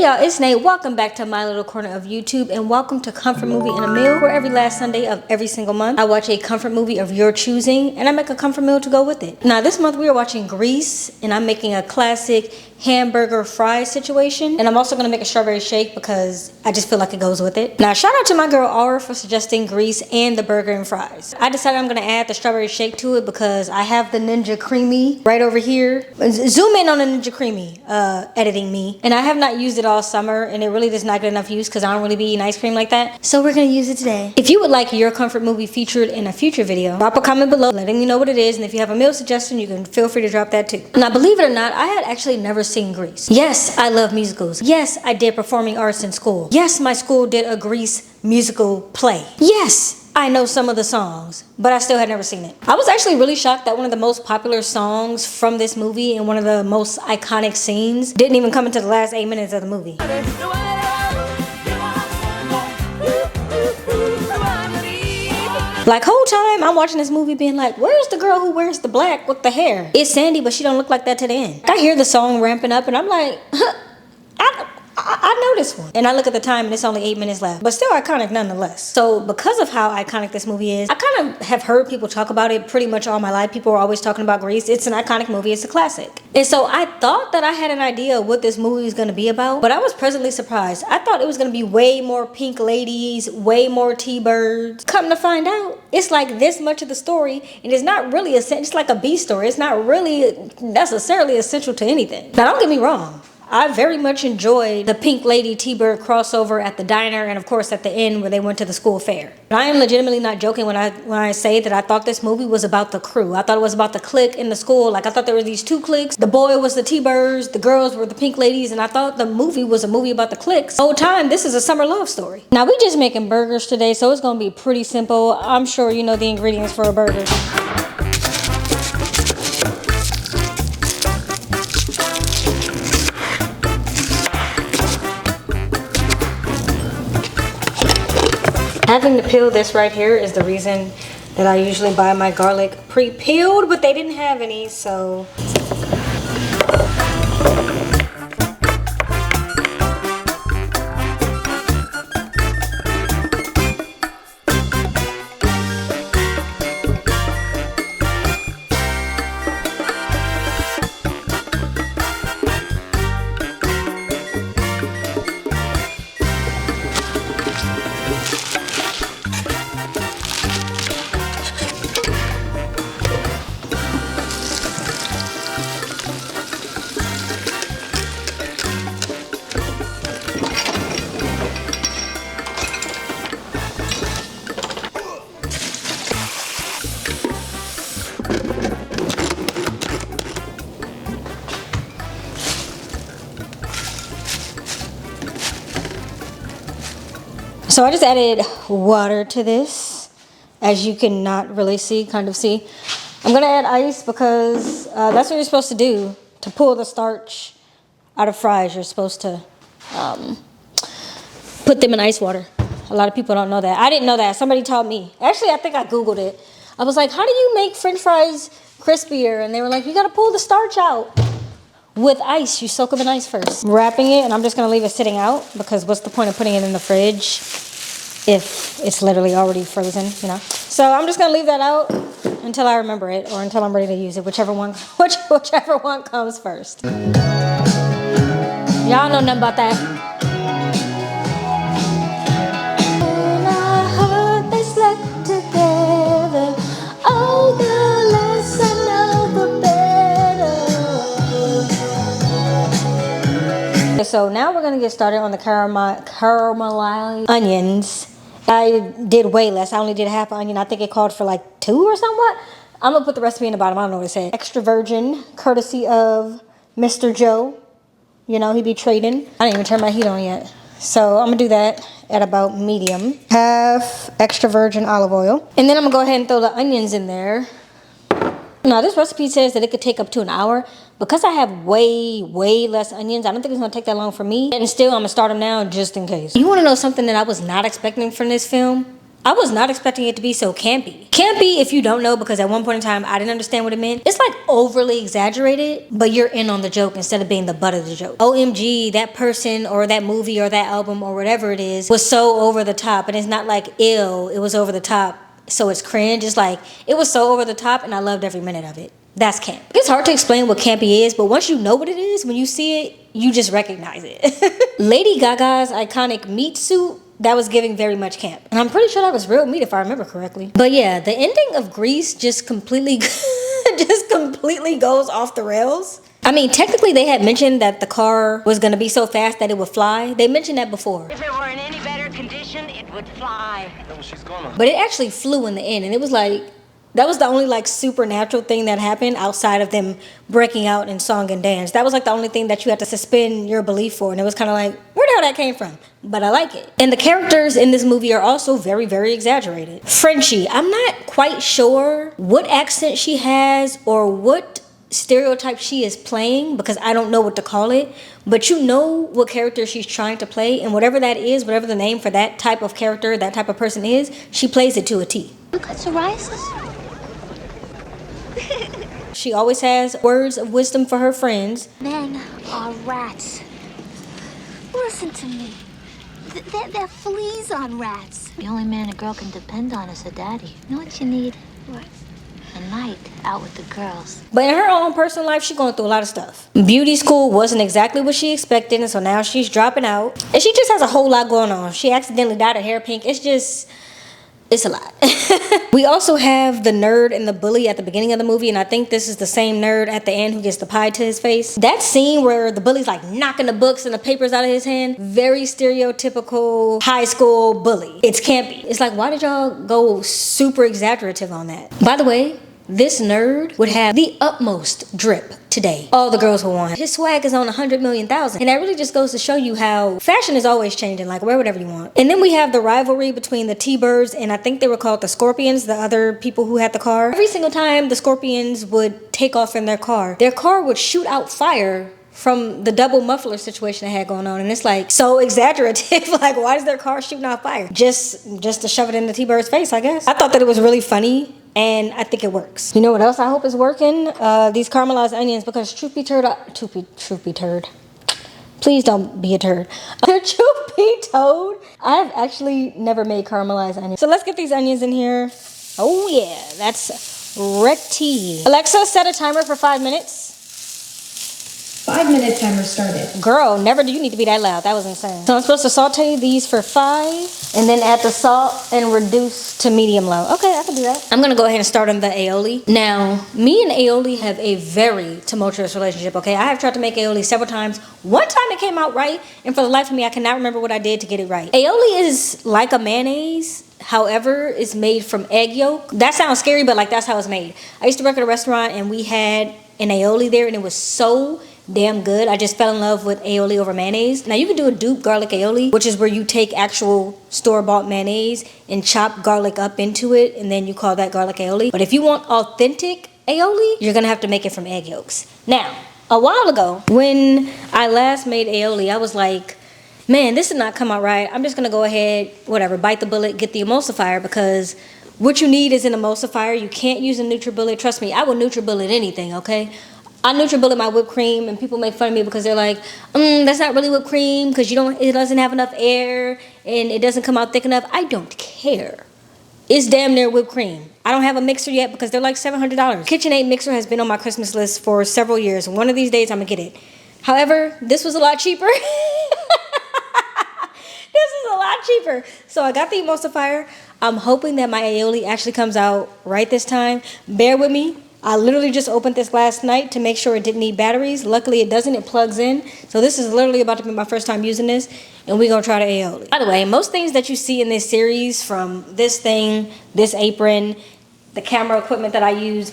y'all, it's Nate. Welcome back to my little corner of YouTube, and welcome to Comfort Movie and a Meal, where every last Sunday of every single month I watch a comfort movie of your choosing and I make a comfort meal to go with it. Now this month we are watching Grease, and I'm making a classic hamburger fries situation, and I'm also going to make a strawberry shake because I just feel like it goes with it. Now shout out to my girl Aura for suggesting Grease and the burger and fries. I decided I'm going to add the strawberry shake to it because I have the Ninja Creamy right over here. Zoom in on the Ninja Creamy, editing me. And I have not used it all summer, and it really does not get enough use because I don't really be eating ice cream like that. So we're going to use it today. If you would like your comfort movie featured in a future video, drop a comment below letting me know what it is, and if you have a meal suggestion, you can feel free to drop that too. Now believe it or not, I had actually never seen Grease. Yes, I love musicals. Yes, I did performing arts in school. Yes, my school did a Grease musical play. Yes, I know some of the songs, but I still had never seen it. I was actually really shocked that one of the most popular songs from this movie and one of the most iconic scenes didn't even come into the last 8 minutes of the movie. Like whole time I'm watching this movie being like, where's the girl who wears the black with the hair? It's Sandy, but she don't look like that to the end. I hear the song ramping up and I'm like, I know this one. And I look at the time and it's only 8 minutes left, but still iconic nonetheless. So because of how iconic this movie is, I kind of have heard people talk about it pretty much all my life. People are always talking about Grease. It's an iconic movie. It's a classic. And so I thought that I had an idea of what this movie was going to be about, but I was pleasantly surprised. I thought it was going to be way more pink ladies, way more T-birds. Come to find out, it's like this much of the story, and it's not really it's like a B story. It's not really necessarily essential to anything. Now don't get me wrong. I very much enjoyed the Pink Lady T-Bird crossover at the diner and of course at the end where they went to the school fair. But I am legitimately not joking when I say that I thought this movie was about the crew. I thought it was about the clique in the school. Like I thought there were these two cliques. The boy was the T-Birds, the girls were the Pink Ladies, and I thought the movie was a movie about the cliques. The whole time, this is a summer love story. Now we just making burgers today, so it's gonna be pretty simple. I'm sure you know the ingredients for a burger. Having to peel this right here is the reason that I usually buy my garlic pre-peeled, but they didn't have any, so. So I just added water to this, as you cannot really see, kind of see. I'm gonna add ice because that's what you're supposed to do to pull the starch out of fries. You're supposed to put them in ice water. A lot of people don't know that. I didn't know that. Somebody taught me. Actually, I think I Googled it. I was like, how do you make French fries crispier? And they were like, you gotta pull the starch out with ice. You soak them in ice first. I'm wrapping it, and I'm just gonna leave it sitting out because what's the point of putting it in the fridge if it's literally already frozen, you know? So I'm just gonna leave that out until I remember it or until I'm ready to use it, whichever one comes first. Y'all know nothing about that. So now we're gonna get started on the caramelized onions. I did way less. I only did half an onion. I think it called for like 2 or somewhat. I'm gonna put the recipe in the bottom. I don't know what it said. Extra virgin, courtesy of Mr. Joe. You know, he be trading. I didn't even turn my heat on yet. So I'm gonna do that at about medium. Half extra virgin olive oil. And then I'm gonna go ahead and throw the onions in there. Now this recipe says that it could take up to an hour. Because I have way less onions, I don't think it's gonna take that long for me. And still, I'm gonna start them now just in case. You wanna know something that I was not expecting from this film? I was not expecting it to be so campy. Campy, if you don't know, because at one point in time I didn't understand what it meant, it's like overly exaggerated, but you're in on the joke instead of being the butt of the joke. OMG, that person or that movie or that album or whatever it is was so over the top, and it's not like ill, it was over the top, so it's cringe. It's like, it was so over the top and I loved every minute of it. That's camp. It's hard to explain what campy is, but once you know what it is, when you see it, you just recognize it. Lady Gaga's iconic meat suit, that was giving very much camp. And I'm pretty sure that was real meat if I remember correctly. But yeah, the ending of Grease just completely goes off the rails. I mean, technically they had mentioned that the car was gonna be so fast that it would fly. They mentioned that before. If it were in any better condition, it would fly. No, she's gonna. But it actually flew in the end, and it was like, that was the only like supernatural thing that happened outside of them breaking out in song and dance. That was like the only thing that you had to suspend your belief for. And it was kind of like, where the hell that came from? But I like it. And the characters in this movie are also very, very exaggerated. Frenchie, I'm not quite sure what accent she has or what stereotype she is playing, because I don't know what to call it. But you know what character she's trying to play. And whatever that is, whatever the name for that type of character, that type of person is, she plays it to a T. You got psoriasis? She always has words of wisdom for her friends. Men are rats. Listen to me. They're fleas on rats. The only man a girl can depend on is a daddy. You know what you need? What? A night out with the girls. But in her own personal life, she's going through a lot of stuff. Beauty school wasn't exactly what she expected, and so now she's dropping out. And she just has a whole lot going on. She accidentally dyed her hair pink. It's a lot. We also have the nerd and the bully at the beginning of the movie, and I think this is the same nerd at the end who gets the pie to his face. That scene where the bully's like knocking the books and the papers out of his hand, very stereotypical high school bully. It's campy. It's like, why did y'all go super exaggerative on that? By the way, this nerd would have the utmost drip today. All the girls would want. His swag is on 100 million thousand. And that really just goes to show you how fashion is always changing. Like, wear whatever you want. And then we have the rivalry between the T-Birds and I think they were called the Scorpions, the other people who had the car. Every single time the Scorpions would take off in their car would shoot out fire from the double muffler situation they had going on. And it's like so exaggerative. Like, why is their car shooting out fire? Just to shove it in the T-Bird's face, I guess. I thought that it was really funny. And I think it works. You know what else I hope is working? These caramelized onions, because truth be turd. Please don't be a turd. Truth be told, I've actually never made caramelized onions. So let's get these onions in here. Oh yeah, that's ready. Alexa, set a timer for 5 minutes. 5-minute timer started. Girl, never do you need to be that loud. That was insane. So I'm supposed to saute these for 5 and then add the salt and reduce to medium low. Okay, I can do that. I'm gonna go ahead and start on the aioli. Now, me and aioli have a very tumultuous relationship, okay? I have tried to make aioli several times. One time it came out right, and for the life of me, I cannot remember what I did to get it right. Aioli is like a mayonnaise. However, it's made from egg yolk. That sounds scary, but like that's how it's made. I used to work at a restaurant and we had an aioli there and it was so damn good. I just fell in love with aioli over mayonnaise. Now you can do a dupe garlic aioli, which is where you take actual store-bought mayonnaise and chop garlic up into it, and then you call that garlic aioli. But if you want authentic aioli, you're gonna have to make it from egg yolks. Now, a while ago, when I last made aioli, I was like, man, this did not come out right. I'm just gonna go ahead, whatever, bite the bullet, get the emulsifier, because what you need is an emulsifier. You can't use a NutriBullet. Trust me, I will NutriBullet anything, okay? I NutriBullet my whipped cream, and people make fun of me because they're like, that's not really whipped cream because it doesn't have enough air and it doesn't come out thick enough. I don't care. It's damn near whipped cream. I don't have a mixer yet because they're like $700. KitchenAid mixer has been on my Christmas list for several years. One of these days I'm gonna get it. However, this was a lot cheaper. This is a lot cheaper. So I got the emulsifier. I'm hoping that my aioli actually comes out right this time. Bear with me. I literally just opened this last night to make sure it didn't need batteries. Luckily it doesn't, it plugs in. So this is literally about to be my first time using this, and we're gonna try the aioli. By the way, most things that you see in this series, from this thing, this apron, the camera equipment that I use,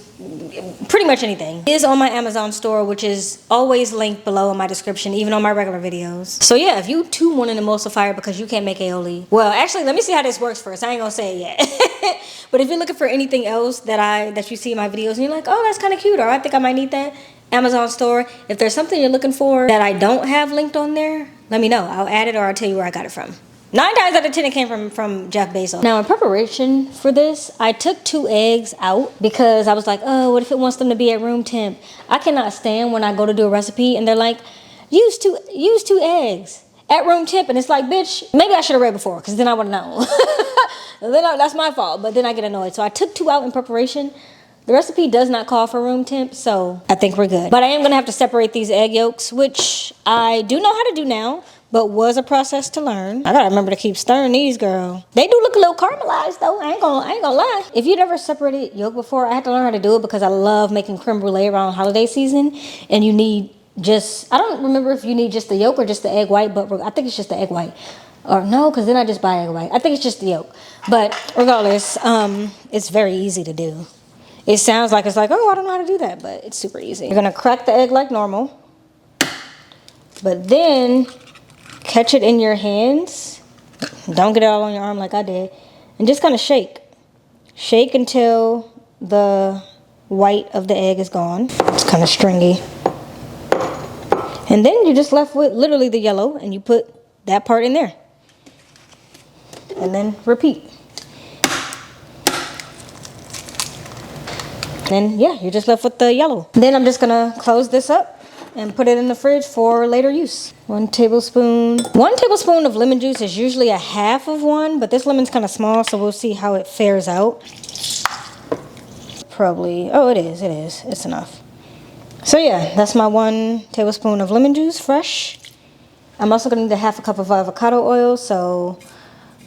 pretty much anything, is on my Amazon store, which is always linked below in my description, even on my regular videos. So yeah, if you too want an emulsifier because you can't make aioli, well, actually, let me see how this works first. I ain't gonna say it yet. But if you're looking for anything else that you see in my videos and you're like, oh, that's kind of cute, or I think I might need that, Amazon store. If there's something you're looking for that I don't have linked on there, let me know. I'll add it or I'll tell you where I got it from. 9 times out of 10 it came from Jeff Bezos. Now in preparation for this, I took 2 eggs out because I was like, oh, what if it wants them to be at room temp? I cannot stand when I go to do a recipe and they're like, use two eggs at room temp, and it's like, bitch, maybe I should have read before because then I would have known. That's my fault, but then I get annoyed. So I took 2 out in preparation. The recipe does not call for room temp, so I think we're good. But I am gonna have to separate these egg yolks, which I do know how to do now, but was a process to learn. I gotta remember to keep stirring these, girl. They do look a little caramelized though, I ain't gonna lie. If you never separated yolk before, I had to learn how to do it because I love making creme brulee around holiday season, and you need I don't remember if you need just the yolk or just the egg white, but I think it's just the egg white. Or no, because then I just buy egg white. I think it's just the yolk. But regardless, it's very easy to do. It sounds like it's like, oh, I don't know how to do that, but it's super easy. You're gonna crack the egg like normal, but then catch it in your hands. Don't get it all on your arm like I did. And just kind of shake. Shake until the white of the egg is gone. It's kind of stringy. And then you're just left with literally the yellow, and you put that part in there. And then repeat. And yeah, you're just left with the yellow. Then I'm just gonna close this up and put it in the fridge for later use. 1 tablespoon. 1 tablespoon of lemon juice is usually a half of one, but this lemon's kind of small, so we'll see how it fares out. Probably, oh, it is, it's enough. So yeah, that's my 1 tablespoon of lemon juice, fresh. I'm also gonna need a half a cup of avocado oil, so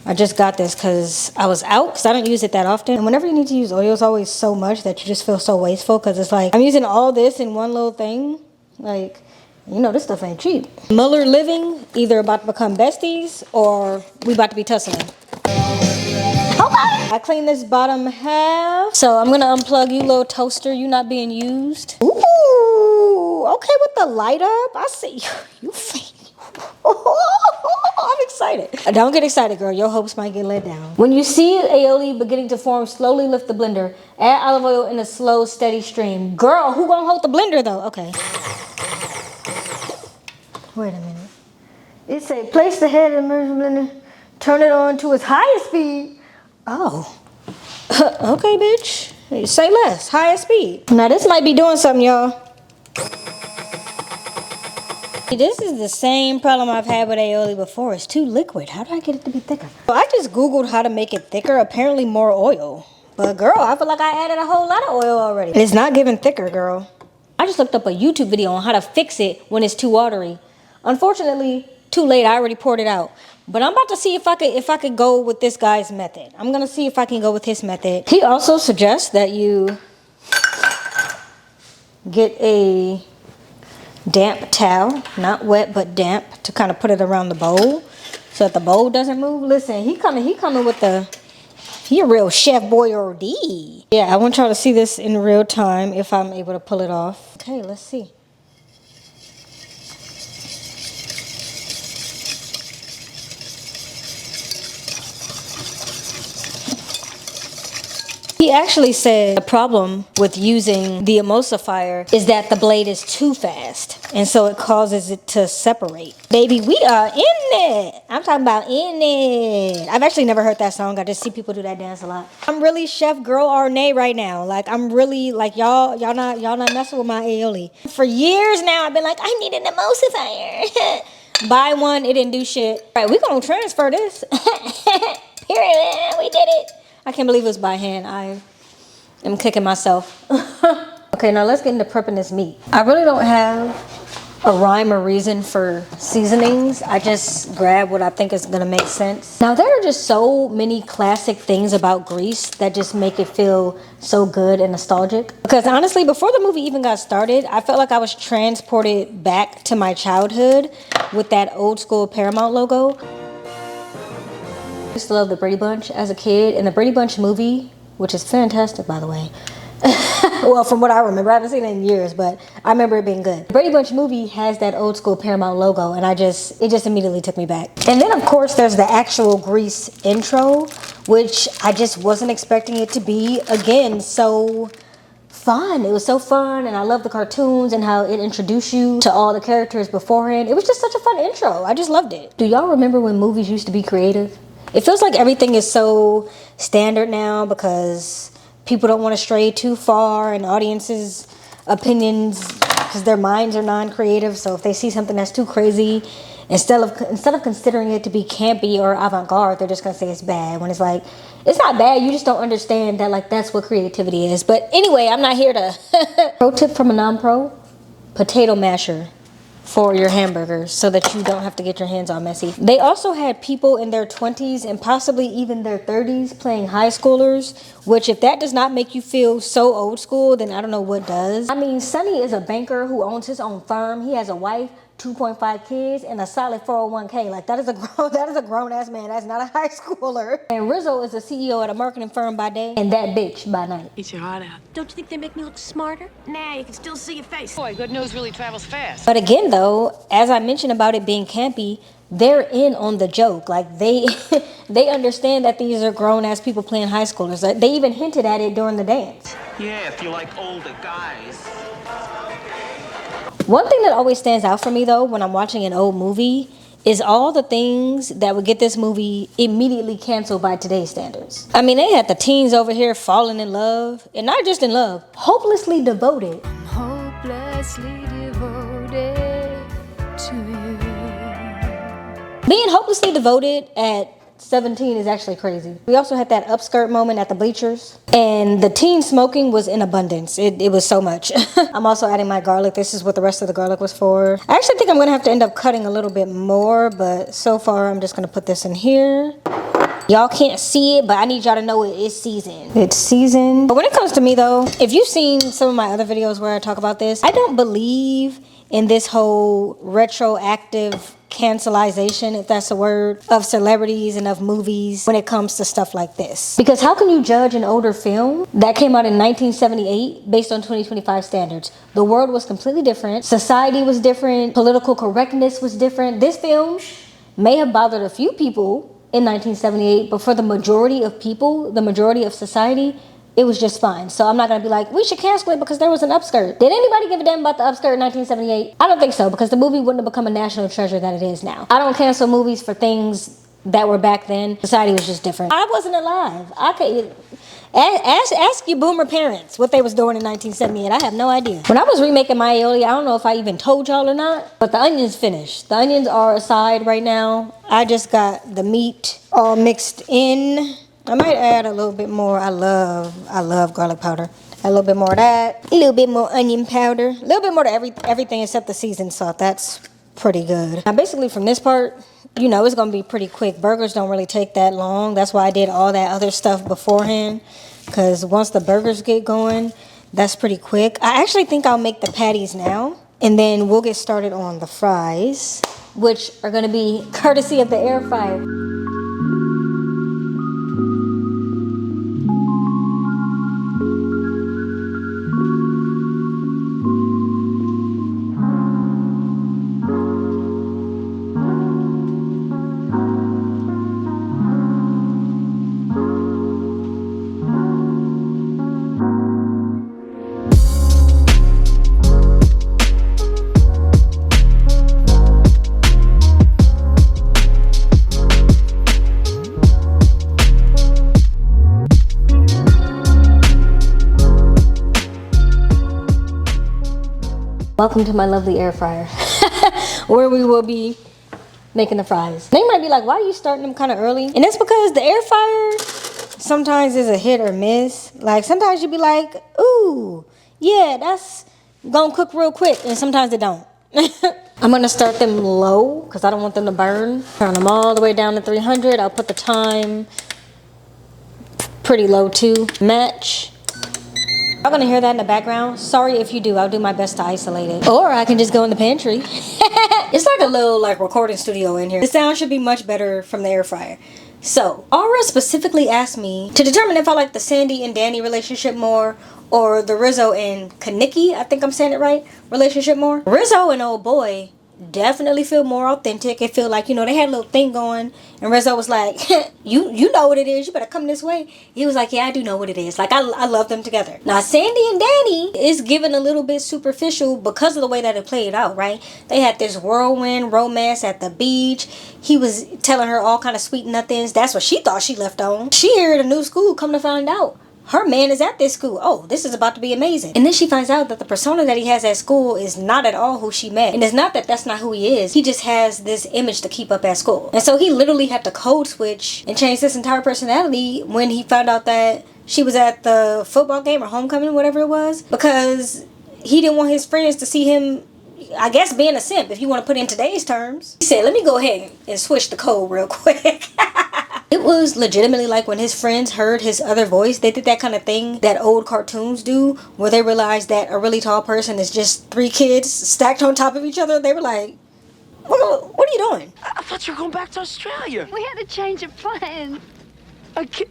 I just got this because I was out, because I don't use it that often. And whenever you need to use oil, it's always so much that you just feel so wasteful, because it's like, I'm using all this in one little thing. Like, you know, this stuff ain't cheap. Muller Living, either about to become besties, or we about to be tussling. I cleaned this bottom half. So I'm gonna unplug you, little toaster. You not being used. Ooh, okay with the light up. I see you faint. I'm excited. Don't get excited, girl. Your hopes might get let down. When you see aioli beginning to form, slowly lift the blender. Add olive oil in a slow, steady stream. Girl, who gonna hold the blender though? Okay. Wait a minute. It say place the head in the blender, turn it on to its highest speed. Oh. Okay, bitch. Say less. Highest speed. Now this might be doing something, y'all. This is the same problem I've had with aioli before. It's too liquid. How do I get it to be thicker? Well, I just Googled how to make it thicker. Apparently more oil. But girl, I feel like I added a whole lot of oil already. It's not getting thicker, girl. I just looked up a YouTube video on how to fix it when it's too watery. Unfortunately, too late. I already poured it out. But I'm about to see if I could go with this guy's method. I'm gonna see if I can go with his method. He also suggests that you get a damp towel, not wet but damp, to kind of put it around the bowl so that the bowl doesn't move. Listen, he coming with he a real Chef Boyardee. Yeah, I want y'all to see this in real time if I'm able to pull it off. Okay, let's see. He actually said the problem with using the emulsifier is that the blade is too fast, and so it causes it to separate. Baby, we are in it. I'm talking about in it. I've actually never heard that song. I just see people do that dance a lot. I'm really Chef Girl Arnay right now. Like, I'm really like y'all not messing with my aioli. For years now, I've been like, I need an emulsifier. Buy one, it didn't do shit. All right, we gonna transfer this. Period. We did it. I can't believe it was by hand. I am kicking myself. Okay, now let's get into prepping this meat. I really don't have a rhyme or reason for seasonings. I just grab what I think is gonna make sense. Now, there are just so many classic things about Grease that just make it feel so good and nostalgic. Because honestly, before the movie even got started, I felt like I was transported back to my childhood with that old school Paramount logo. I used to love the Brady Bunch as a kid, and the Brady Bunch movie, which is fantastic, by the way. Well, from what I remember, I haven't seen it in years, but I remember it being good. The Brady Bunch movie has that old school Paramount logo, and it just immediately took me back. And then, of course, there's the actual Grease intro, which I just wasn't expecting it to be, again, so fun. It was so fun, and I love the cartoons and how it introduced you to all the characters beforehand. It was just such a fun intro. I just loved it. Do y'all remember when movies used to be creative? It feels like everything is so standard now because people don't want to stray too far, and audiences' opinions, because their minds are non-creative. So if they see something that's too crazy, instead of considering it to be campy or avant-garde, they're just gonna say it's bad. When it's like, it's not bad, you just don't understand that, like, that's what creativity is. But anyway, I'm not here to pro tip from a non-pro: potato masher for your hamburgers so that you don't have to get your hands all messy. They also had people in their 20s and possibly even their 30s playing high schoolers, which if that does not make you feel so old school, then I don't know what does. I mean, Sonny is a banker who owns his own firm. He has a wife, 2.5 kids, and a solid 401k. Like, that is a grown-ass man. That's not a high schooler. And Rizzo is a CEO at a marketing firm by day and that bitch by night. Eat your heart out. Don't you think they make me look smarter? Nah, you can still see your face. Boy, good news really travels fast. But again, though, as I mentioned about it being campy, they're in on the joke. Like, they they understand that these are grown-ass people playing high schoolers. Like, they even hinted at it during the dance. Yeah, if you like older guys. One thing that always stands out for me, though, when I'm watching an old movie is all the things that would get this movie immediately canceled by today's standards. I mean, they had the teens over here falling in love, and not just in love, hopelessly devoted. Hopelessly devoted to you. Being hopelessly devoted at 17 is actually crazy. We also had that upskirt moment at the bleachers, and the teen smoking was in abundance. It was so much. I'm also adding my garlic. This is what the rest of the garlic was for. I actually think I'm gonna have to end up cutting a little bit more, but so far I'm just gonna put this in here. Y'all can't see it, but I need y'all to know it is seasoned. It's seasoned. But when it comes to me, though, if you've seen some of my other videos where I talk about this, I don't believe in this whole retroactive cancelization, if that's a word, of celebrities and of movies when it comes to stuff like this. Because how can you judge an older film that came out in 1978 based on 2025 standards? The world was completely different. Society was different. Political correctness was different. This film may have bothered a few people in 1978, but for the majority of people, the majority of society, it was just fine. So I'm not gonna be like, we should cancel it because there was an upskirt. Did anybody give a damn about the upskirt in 1978? I don't think so, because the movie wouldn't have become a national treasure that it is now. I don't cancel movies for things that were back then. Society was just different. I wasn't alive. I could ask your boomer parents what they was doing in 1978. I have no idea. When I was remaking my aioli, I don't know if I even told y'all or not, but the onions finished. The onions are aside right now. I just got the meat all mixed in. I might add a little bit more. I love garlic powder. Add a little bit more of that. A little bit more onion powder. A little bit more to everything except the seasoned salt. That's pretty good. Now, basically from this part, you know, it's going to be pretty quick. Burgers don't really take that long. That's why I did all that other stuff beforehand. Because once the burgers get going, that's pretty quick. I actually think I'll make the patties now. And then we'll get started on the fries, which are going to be courtesy of the air fryer. Welcome to my lovely air fryer, where we will be making the fries. They might be like, why are you starting them kind of early? And it's because the air fryer sometimes is a hit or miss. Like, sometimes you be like, ooh, yeah, that's gonna cook real quick. And sometimes it don't. I'm gonna start them low because I don't want them to burn. Turn them all the way down to 300. I'll put the time pretty low too. Match. Y'all gonna hear that in the background? Sorry if you do. I'll do my best to isolate it. Or I can just go in the pantry. It's like a little recording studio in here. The sound should be much better from the air fryer. So, Aura specifically asked me to determine if I like the Sandy and Danny relationship more or the Rizzo and Kaniki, I think I'm saying it right, relationship more. Rizzo and old boy definitely feel more authentic. It feel like, you know, they had a little thing going, and Rizzo was like, you know what it is, you better come this way. He was like, yeah, I do know what it is. Like, I love them together. Now Sandy and Danny is given a little bit superficial because of the way that it played out, right? They had this whirlwind romance at the beach. He was telling her all kind of sweet nothings. That's what she thought she left on. She here at a new school, come to find out her man is at this school. Oh, this is about to be amazing. And then she finds out that the persona that he has at school is not at all who she met. And it's not that that's not who he is. He just has this image to keep up at school. And so he literally had to code switch and change this entire personality when he found out that she was at the football game or homecoming, whatever it was, because he didn't want his friends to see him, I guess, being a simp, if you want to put it in today's terms. He said, let me go ahead and switch the code real quick. It was legitimately like when his friends heard his other voice, they did that kind of thing that old cartoons do, where they realize that a really tall person is just 3 kids stacked on top of each other. They were like, what are you doing? I thought you were going back to Australia. We had to change of plans. I can't...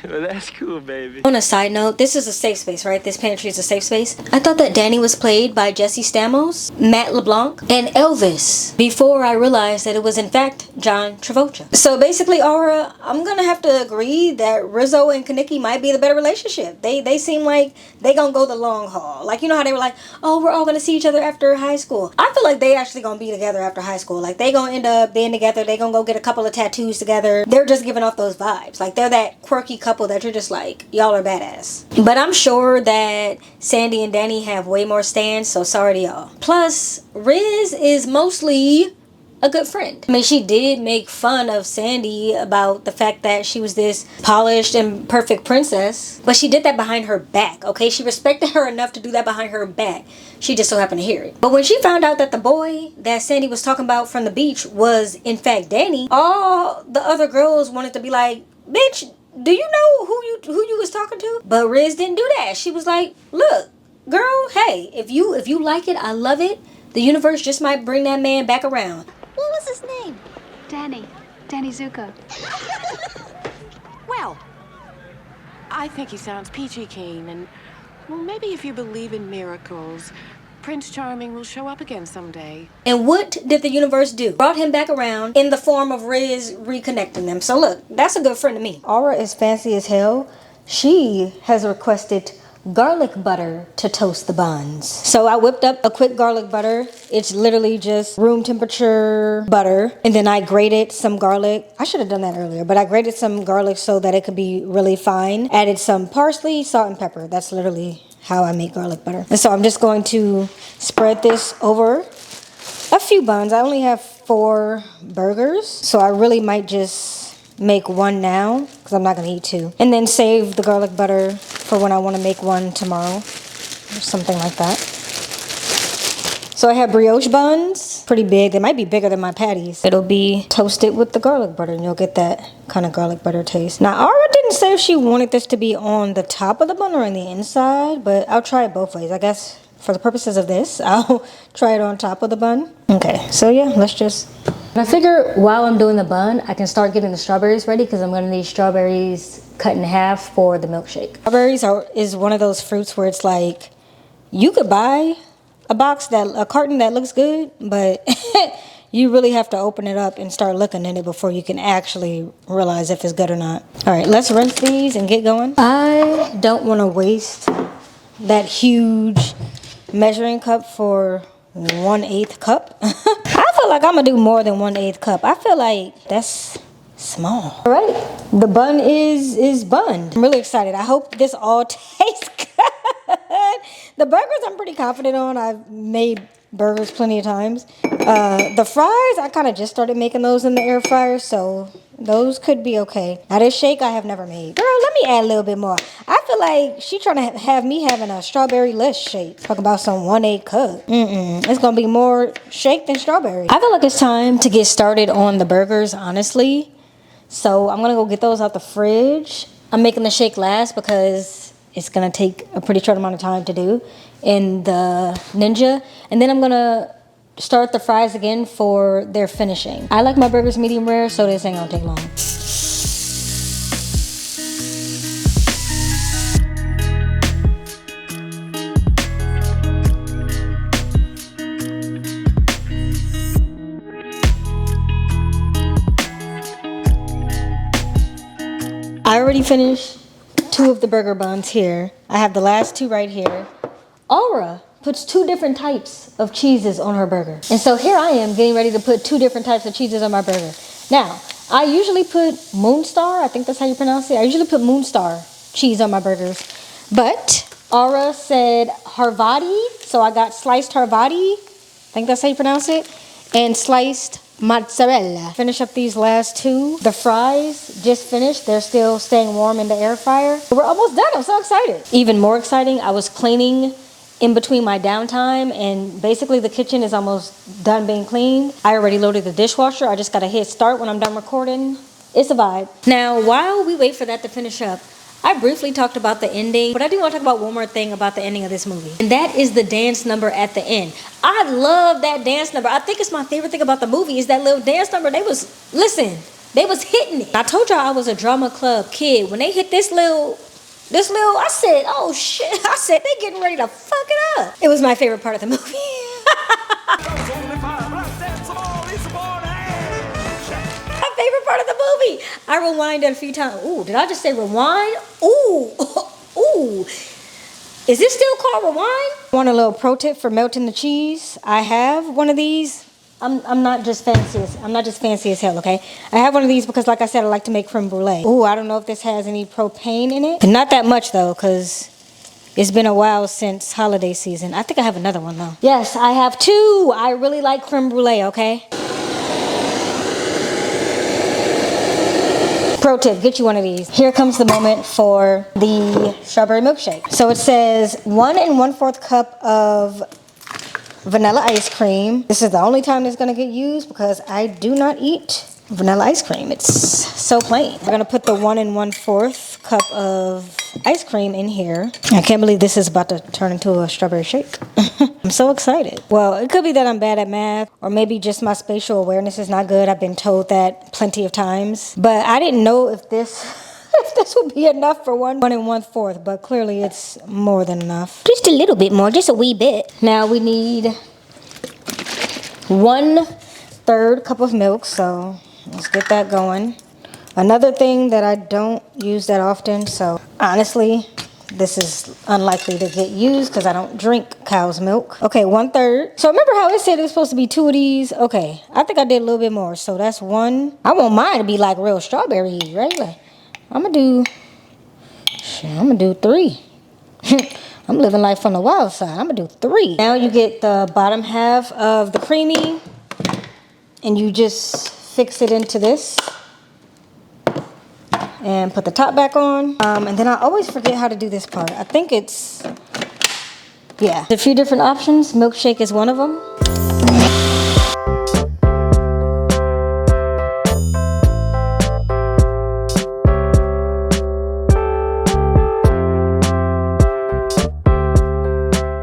Well, that's cool, baby. On a side note, this is a safe space, right? This pantry is a safe space. I thought that Danny was played by Jesse Stamos, Matt LeBlanc, and Elvis before I realized that it was in fact John Travolta. So basically, Aura, I'm gonna have to agree that Rizzo and Kaneki might be the better relationship. They seem like they gonna go the long haul. Like, you know how they were like, oh, we're all gonna see each other after high school. I feel like they actually gonna be together after high school. Like, they gonna end up being together. They gonna go get a couple of tattoos together. They're just giving off those vibes. Like, they're that quirky couple that you're just like, y'all are badass. But I'm sure that Sandy and Danny have way more stands, so sorry to y'all. Plus, Riz is mostly a good friend. I mean, she did make fun of Sandy about the fact that she was this polished and perfect princess, but she did that behind her back, okay? She respected her enough to do that behind her back. She just so happened to hear it. But when she found out that the boy that Sandy was talking about from the beach was in fact Danny, all the other girls wanted to be like, bitch, do you know who you was talking to? But Riz didn't do that. She was like, look, girl, hey, if you like it, I love it. The universe just might bring that man back around. What was his name? Danny Zuko. Well, I think he sounds peachy keen, and well, maybe if you believe in miracles, Prince Charming will show up again someday. And what did the universe do? Brought him back around in the form of Riz reconnecting them. So look, that's a good friend to me. Aura is fancy as hell. She has requested garlic butter to toast the buns. So I whipped up a quick garlic butter. It's literally just room temperature butter. And then I grated some garlic. I should have done that earlier, but I grated some garlic so that it could be really fine. Added some parsley, salt, and pepper. That's literally how I make garlic butter. And so I'm just going to spread this over a few buns. I only have 4 burgers, so I really might just make one now because I'm not going to eat 2. And then save the garlic butter for when I want to make one tomorrow or something like that. So I have brioche buns, pretty big. They might be bigger than my patties. It'll be toasted with the garlic butter and you'll get that kind of garlic butter taste. Now, Aura didn't say if she wanted this to be on the top of the bun or on the inside, but I'll try it both ways. I guess for the purposes of this, I'll try it on top of the bun. Okay, so yeah, let's just... I figure while I'm doing the bun, I can start getting the strawberries ready because I'm going to need strawberries cut in half for the milkshake. Strawberries is one of those fruits where it's like, you could buy a carton that looks good, but you really have to open it up and start looking at it before you can actually realize if it's good or not. All right, let's rinse these and get going. I don't want to waste that huge measuring cup for 1/8 cup. I feel like I'm gonna do more than 1/8 cup. I feel like that's small. All right, the bun is bunned. I'm really excited. I hope this all tastes good. The burgers I'm pretty confident on. I've made burgers plenty of times. The fries, I kind of just started making those in the air fryer, so those could be okay. Now this shake I have never made. Girl, let me add a little bit more. I feel like she trying to have me having a strawberry-less shake. Talk about some 1/8 cup. It's gonna be more shake than strawberry. I feel like it's time to get started on the burgers, honestly. So I'm gonna go get those out the fridge. I'm making the shake last because it's gonna take a pretty short amount of time to do in the Ninja. And then I'm gonna start the fries again for their finishing. I like my burgers medium rare, so this ain't gonna take long. I already finished 2 of the burger buns here. I have the last 2 right here. Aura puts 2 different types of cheeses on her burger. And so here I am getting ready to put 2 different types of cheeses on my burger. Now, I usually put Moonstar, I think that's how you pronounce it. I usually put Moonstar cheese on my burgers. But Aura said Harvati, so I got sliced Harvati, I think that's how you pronounce it, and sliced mozzarella. Finish up these last 2. The fries just finished. They're still staying warm in the air fryer. We're almost done. I'm so excited. Even more exciting, I was cleaning in between my downtime, and basically the kitchen is almost done being cleaned. I already loaded the dishwasher. I just gotta hit start when I'm done recording. It's a vibe. Now, while we wait for that to finish up, I briefly talked about the ending, but I do want to talk about one more thing about the ending of this movie. And that is the dance number at the end. I love that dance number. I think it's my favorite thing about the movie is that little dance number. They was hitting it. I told y'all I was a drama club kid. When they hit this little, I said, oh shit. I said, they getting ready to fuck it up. It was my favorite part of the movie. Favorite part of the movie. I rewinded a few times. Ooh, did I just say rewind? Ooh, ooh. Is this still called rewind? Want a little pro tip for melting the cheese? I have one of these. I'm not just fancy as hell, okay? I have one of these because, like I said, I like to make creme brulee. Ooh, I don't know if this has any propane in it. Not that much though, because it's been a while since holiday season. I think I have another one though. Yes, I have 2. I really like creme brulee, okay? Pro tip, get you one of these. Here comes the moment for the strawberry milkshake. So it says 1 1/4 cup of vanilla ice cream. This is the only time it's gonna get used because I do not eat vanilla ice cream. It's so plain. We're gonna put the 1 1/4 cup of ice cream in here. I can't believe this is about to turn into a strawberry shake. I'm so excited. Well, it could be that I'm bad at math, or maybe just my spatial awareness is not good. I've been told that plenty of times, but I didn't know if this would be enough for 1 1/4, but clearly it's more than enough. Just a little bit more, just a wee bit. Now we need 1/3 cup of milk, so let's get that going. Another thing that I don't use that often, so honestly, this is unlikely to get used because I don't drink cow's milk. Okay, 1/3. So remember how it said it was supposed to be 2 of these? Okay, I think I did a little bit more. So that's 1. I want mine to be like real strawberry, right? Like, I'm gonna do 3. I'm living life on the wild side. I'm gonna do 3. Now you get the bottom half of the creamy and you just fix it into this. And put the top back on. And then I always forget how to do this part. I think it's, yeah. There's a few different options. Milkshake is one of them.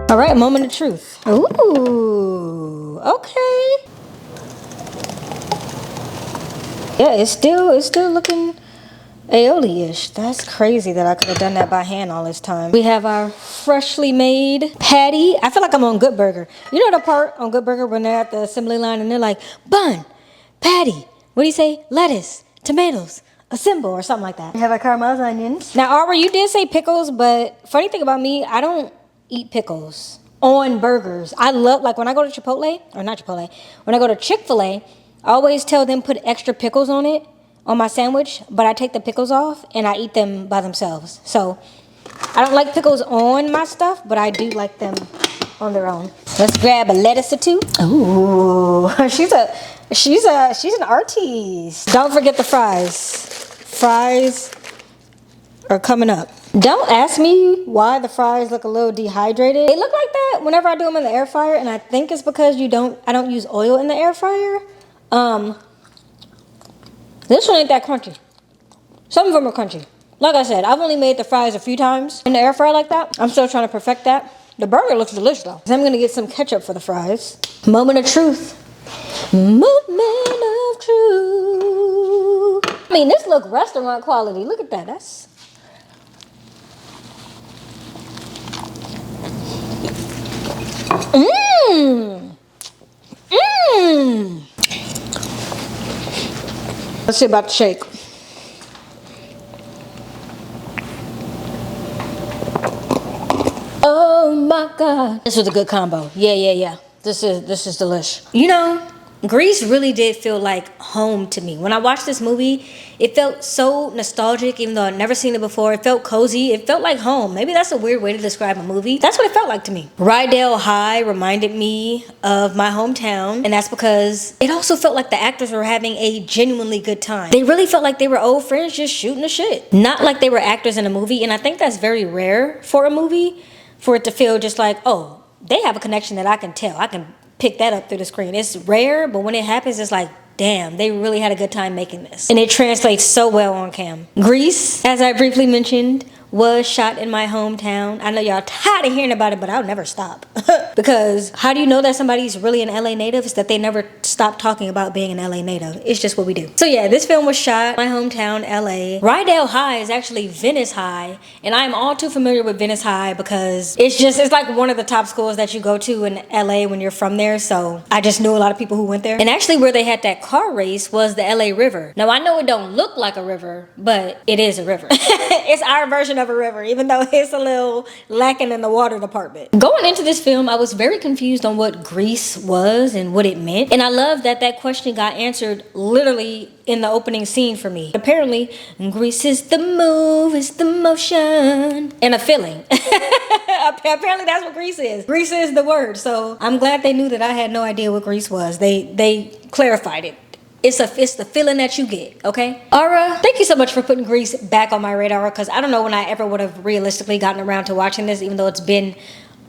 All right, moment of truth. Ooh, okay. Yeah, it's still looking aioli-ish. That's crazy that I could have done that by hand all this time. We have our freshly made patty. I feel like I'm on Good Burger. You know the part on Good Burger when they're at the assembly line and they're like, bun, patty, what do you say? Lettuce, tomatoes, assemble, or something like that. We have our caramelized onions. Now, Arbor, you did say pickles, but funny thing about me, I don't eat pickles on burgers. I love, like when I go to Chipotle, or not Chipotle, when I go to Chick-fil-A, I always tell them put extra pickles on it, on my sandwich, but I take the pickles off and I eat them by themselves. So I don't like pickles on my stuff, but I do like them on their own. Let's grab a lettuce or 2. Ooh, she's an artiste. Don't forget the fries. Fries are coming up. Don't ask me why the fries look a little dehydrated. They look like that whenever I do them in the air fryer, and I think it's because I don't use oil in the air fryer. This one ain't that crunchy. Some of them are crunchy. Like I said, I've only made the fries a few times in the air fryer like that. I'm still trying to perfect that. The burger looks delicious though. I'm gonna get some ketchup for the fries. Moment of truth. Moment of truth. I mean, this look restaurant quality. Look at that. That's... Let's see about the shake. God. This was a good combo. Yeah. This is delish. You know, Grease really did feel like home to me. When I watched this movie, it felt so nostalgic, even though I'd never seen it before. It felt cozy. It felt like home. Maybe that's a weird way to describe a movie. That's what it felt like to me. Rydell High reminded me of my hometown, and that's because it also felt like the actors were having a genuinely good time. They really felt like they were old friends just shooting the shit. Not like they were actors in a movie, and I think that's very rare for a movie, for it to feel just like, oh, they have a connection that I can tell. I can pick that up through the screen. It's rare, but when it happens, it's like, damn, they really had a good time making this. And it translates so well on cam. Grease, as I briefly mentioned, was shot in my hometown. I know y'all tired of hearing about it, but I'll never stop. Because how do you know that somebody's really an LA native? It's that they never stop talking about being an LA native. It's just what we do. So yeah, this film was shot in my hometown, LA. Rydell High is actually Venice High, and I'm all too familiar with Venice High because it's like one of the top schools that you go to in LA when you're from there. So I just knew a lot of people who went there. And actually where they had that car race was the LA River. Now I know it don't look like a river, but it is a river. It's our version of a river, even though it's a little lacking in the water department. Going into this film, I was very confused on what Grease was and what it meant. And I love that that question got answered literally in the opening scene for me. Apparently, Grease is the move, is the motion, and a feeling. Apparently that's what Grease is. Grease is the word. So I'm glad they knew that I had no idea what Grease was. They clarified it. It's the feeling that you get, okay? Aura, thank you so much for putting Grease back on my radar, because I don't know when I ever would have realistically gotten around to watching this, even though it's been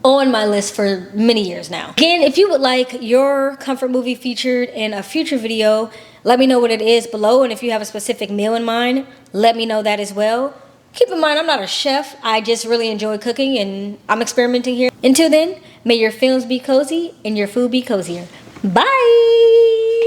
on my list for many years now. Again, if you would like your comfort movie featured in a future video, let me know what it is below, and if you have a specific meal in mind, let me know that as well. Keep in mind, I'm not a chef. I just really enjoy cooking, and I'm experimenting here. Until then, may your films be cozy and your food be cozier. Bye!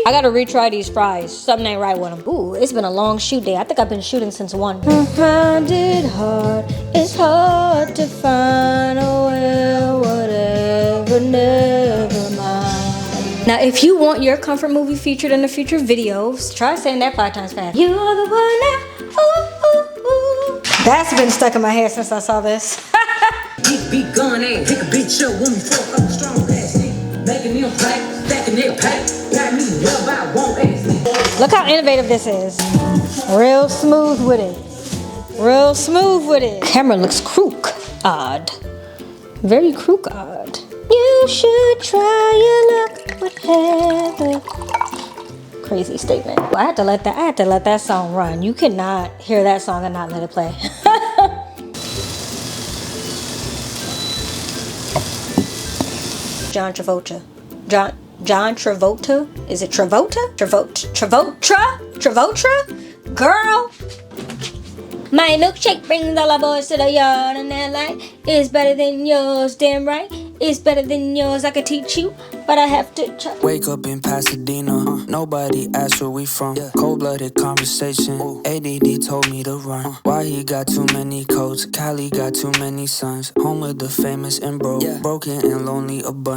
I gotta retry these fries. Something ain't right with them. Ooh, it's been a long shoot day. I think I've been shooting since 1. I find it hard. It's hard to find a well, whatever, never mind. Now, if you want your comfort movie featured in a future video, try saying that 5 times fast. You're the one now. Ooh, ooh, ooh. That's been stuck in my head since I saw this. Beat gun ass, take a bitch up when we fuck up strong ass nigga. Making them pack, stacking their pack. Got me love, I won't ask. Look how innovative this is. Real smooth with it. Real smooth with it. Camera looks crook-odd. Very crook-odd. You should try your luck with Heather. Crazy statement. Well, I had to let that song run. You cannot hear that song and not let it play. John Travolta. John Travolta? Is it Travolta? Travolta? Girl! My milkshake brings all our boys to the yard, and they're like, it's better than yours, damn right. It's better than yours, I could teach you, but I have to try. Wake up in Pasadena, nobody asked where we from. Cold-blooded conversation, ADD told me to run. Why he got too many coats, Cali got too many sons. Home of the famous and broke, broken and lonely a bunch.